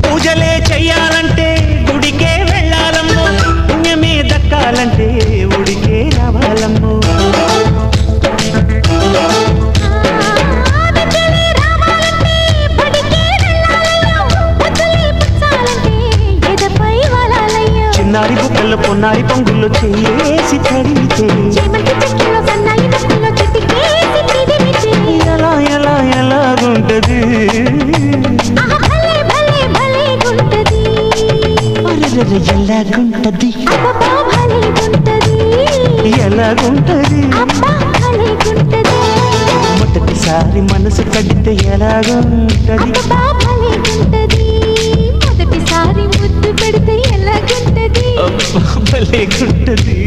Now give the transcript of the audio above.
పూజలే చెయ్యాలంటే గుడికే వెళ్ళాలమ్మో, పుణ్యమే దక్కాలంటే ఉడికే రావాలమ్మో. చిన్నారి బుక్కల్లో పొన్నారి పొంగుల్లో చేసి తడితే ఎలా ఎలా ఎలాగుంటది, ఎలాగుంటది, ఎలాగుంటది, మొదటిసారి మనసు కడితే ఎలాగుంటది, మొదటిసారి ముద్దు పెడితే ఎలాగుంటది, భలేగుంటది.